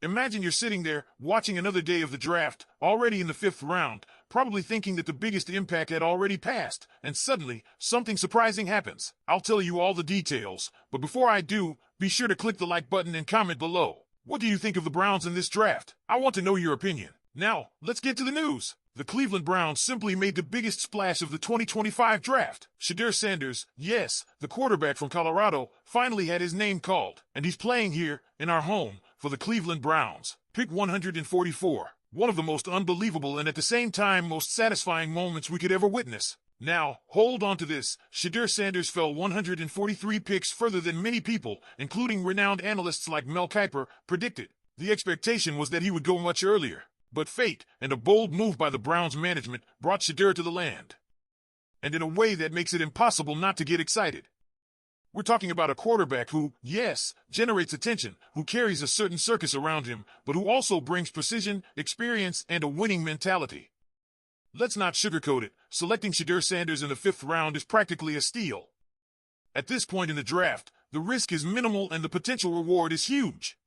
Imagine you're sitting there, watching another day of the draft, already in the fifth round, probably thinking that the biggest impact had already passed, and suddenly, something surprising happens. I'll tell you all the details, but before I do, be sure to click the like button and comment below. What do you think of the Browns in this draft? I want to know your opinion. Now, let's get to the news. The Cleveland Browns simply made the biggest splash of the 2025 draft. Shedeur Sanders, yes, the quarterback from Colorado, finally had his name called, and he's playing here, in our home, for the Cleveland Browns. Pick 144. One of the most unbelievable and at the same time most satisfying moments we could ever witness. Now, hold on to this. Shedeur Sanders fell 143 picks further than many people, including renowned analysts like Mel Kiper, predicted. The expectation was that he would go much earlier. But fate, and a bold move by the Browns management, brought Shedeur to the land. And in a way that makes it impossible not to get excited. We're talking about a quarterback who, yes, generates attention, who carries a certain circus around him, but who also brings precision, experience, and a winning mentality. Let's not sugarcoat it. Selecting Shedeur Sanders in the fifth round is practically a steal. At this point in the draft, the risk is minimal and the potential reward is huge.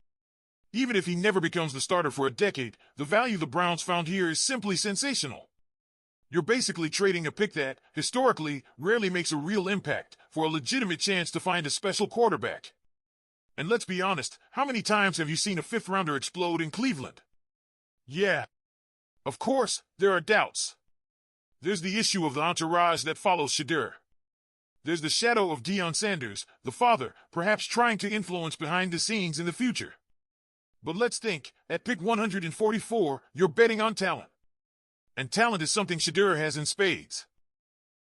Even if he never becomes the starter for a decade, the value the Browns found here is simply sensational. You're basically trading a pick that, historically, rarely makes a real impact for a legitimate chance to find a special quarterback. And let's be honest, how many times have you seen a fifth-rounder explode in Cleveland? Yeah. Of course, there are doubts. There's the issue of the entourage that follows Shedeur. There's the shadow of Deion Sanders, the father, perhaps trying to influence behind the scenes in the future. But let's think, at pick 144, you're betting on talent. And talent is something Shedeur has in spades.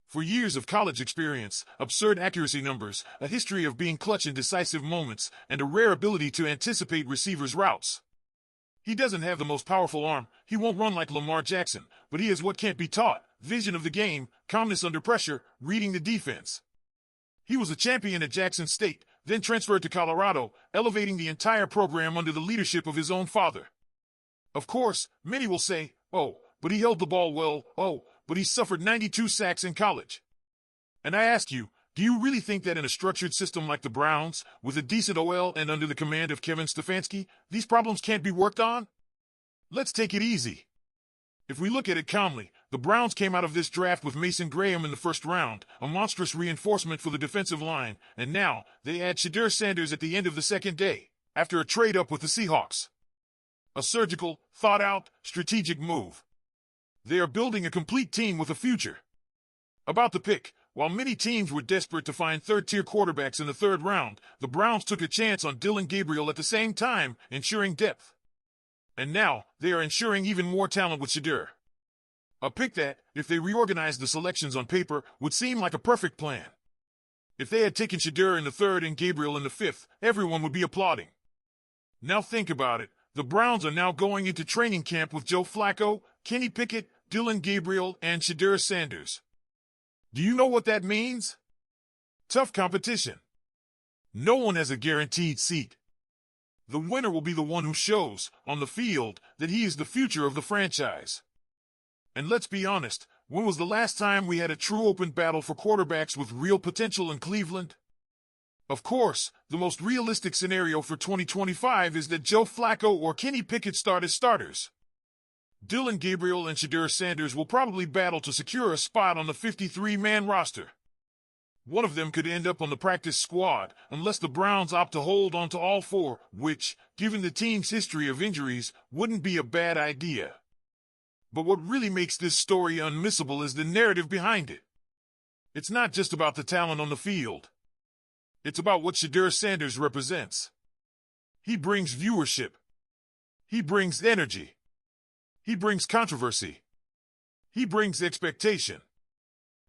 For years of college experience, absurd accuracy numbers, a history of being clutch in decisive moments, and a rare ability to anticipate receivers' routes. He doesn't have the most powerful arm, he won't run like Lamar Jackson, but he has what can't be taught, vision of the game, calmness under pressure, reading the defense. He was a champion at Jackson State, then transferred to Colorado, elevating the entire program under the leadership of his own father. Of course, many will say, oh, but he held the ball well, oh, but he suffered 92 sacks in college. And I ask you, do you really think that in a structured system like the Browns, with a decent OL and under the command of Kevin Stefanski, these problems can't be worked on? Let's take it easy. If we look at it calmly, the Browns came out of this draft with Mason Graham in the first round, a monstrous reinforcement for the defensive line, and now they add Shedeur Sanders at the end of the second day, after a trade-up with the Seahawks. A surgical, thought-out, strategic move. They are building a complete team with a future. About the pick, while many teams were desperate to find third-tier quarterbacks in the third round, the Browns took a chance on Dillon Gabriel at the same time, ensuring depth. And now, they are ensuring even more talent with Shedeur. A pick that, if they reorganized the selections on paper, would seem like a perfect plan. If they had taken Shedeur in the third and Gabriel in the fifth, everyone would be applauding. Now think about it. The Browns are now going into training camp with Joe Flacco, Kenny Pickett, Dillon Gabriel, and Shedeur Sanders. Do you know what that means? Tough competition. No one has a guaranteed seat. The winner will be the one who shows, on the field, that he is the future of the franchise. And let's be honest, when was the last time we had a true open battle for quarterbacks with real potential in Cleveland? Of course, the most realistic scenario for 2025 is that Joe Flacco or Kenny Pickett start as starters. Dillon Gabriel and Shedeur Sanders will probably battle to secure a spot on the 53-man roster. One of them could end up on the practice squad, unless the Browns opt to hold on to all four, which, given the team's history of injuries, wouldn't be a bad idea. But what really makes this story unmissable is the narrative behind it. It's not just about the talent on the field. It's about what Shedeur Sanders represents. He brings viewership. He brings energy. He brings controversy. He brings expectation.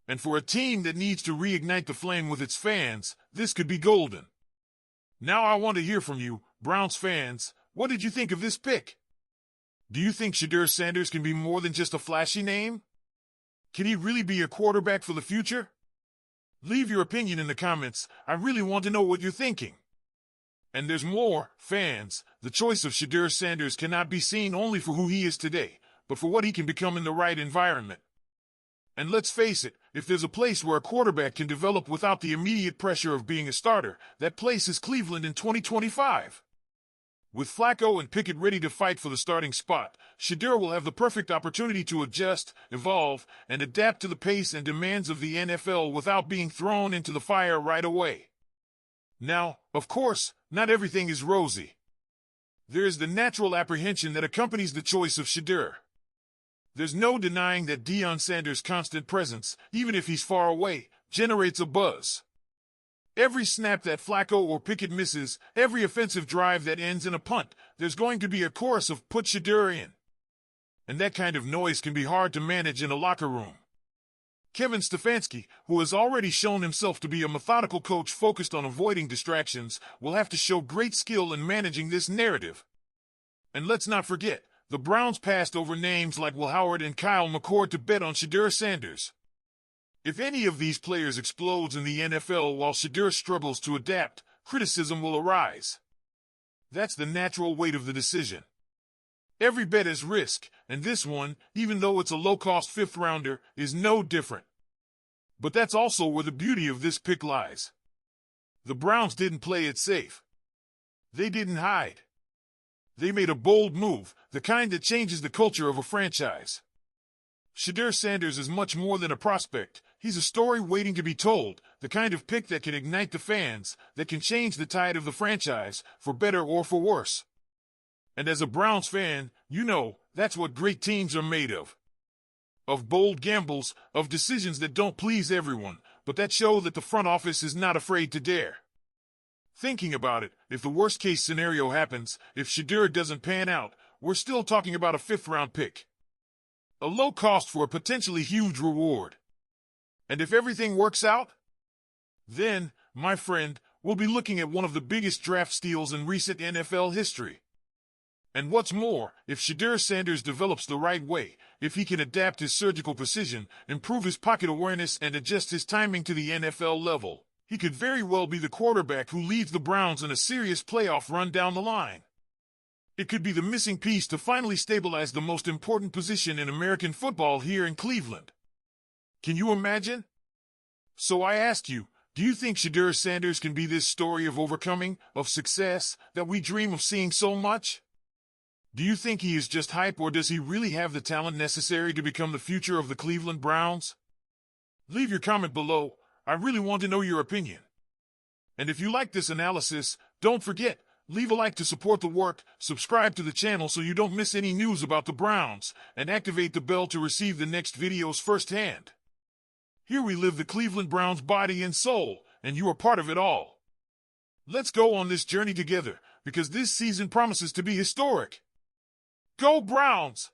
And for a team that needs to reignite the flame with its fans, this could be golden. Now I want to hear from you, Browns fans. What did you think of this pick? Do you think Shedeur Sanders can be more than just a flashy name? Can he really be a quarterback for the future? Leave your opinion in the comments. I really want to know what you're thinking. And there's more, fans. The choice of Shedeur Sanders cannot be seen only for who he is today, but for what he can become in the right environment. And let's face it, if there's a place where a quarterback can develop without the immediate pressure of being a starter, that place is Cleveland in 2025. With Flacco and Pickett ready to fight for the starting spot, Shedeur will have the perfect opportunity to adjust, evolve, and adapt to the pace and demands of the NFL without being thrown into the fire right away. Now, of course, not everything is rosy. There is the natural apprehension that accompanies the choice of Shedeur. There's no denying that Deion Sanders' constant presence, even if he's far away, generates a buzz. Every snap that Flacco or Pickett misses, every offensive drive that ends in a punt, there's going to be a chorus of "put Shedeur in." And that kind of noise can be hard to manage in a locker room. Kevin Stefanski, who has already shown himself to be a methodical coach focused on avoiding distractions, will have to show great skill in managing this narrative. And let's not forget, the Browns passed over names like Will Howard and Kyle McCord to bet on Shedeur Sanders. If any of these players explodes in the NFL while Shedeur struggles to adapt, criticism will arise. That's the natural weight of the decision. Every bet is risk, and this one, even though it's a low-cost fifth-rounder, is no different. But that's also where the beauty of this pick lies. The Browns didn't play it safe. They didn't hide. They made a bold move, the kind that changes the culture of a franchise. Shedeur Sanders is much more than a prospect. He's a story waiting to be told, the kind of pick that can ignite the fans, that can change the tide of the franchise, for better or for worse. And as a Browns fan, you know, that's what great teams are made of. Of bold gambles, of decisions that don't please everyone, but that show that the front office is not afraid to dare. Thinking about it, if the worst-case scenario happens, if Shedeur doesn't pan out, we're still talking about a fifth-round pick. A low cost for a potentially huge reward. And if everything works out, then, my friend, we'll be looking at one of the biggest draft steals in recent NFL history. And what's more, if Shedeur Sanders develops the right way, if he can adapt his surgical precision, improve his pocket awareness, and adjust his timing to the NFL level, he could very well be the quarterback who leads the Browns in a serious playoff run down the line. It could be the missing piece to finally stabilize the most important position in American football here in Cleveland. Can you imagine? So I ask you, do you think Shedeur Sanders can be this story of overcoming, of success, that we dream of seeing so much? Do you think he is just hype, or does he really have the talent necessary to become the future of the Cleveland Browns? Leave your comment below. I really want to know your opinion. And if you like this analysis, don't forget, leave a like to support the work, subscribe to the channel so you don't miss any news about the Browns, and activate the bell to receive the next videos firsthand. Here we live the Cleveland Browns body and soul, and you are part of it all. Let's go on this journey together, because this season promises to be historic. Go Browns!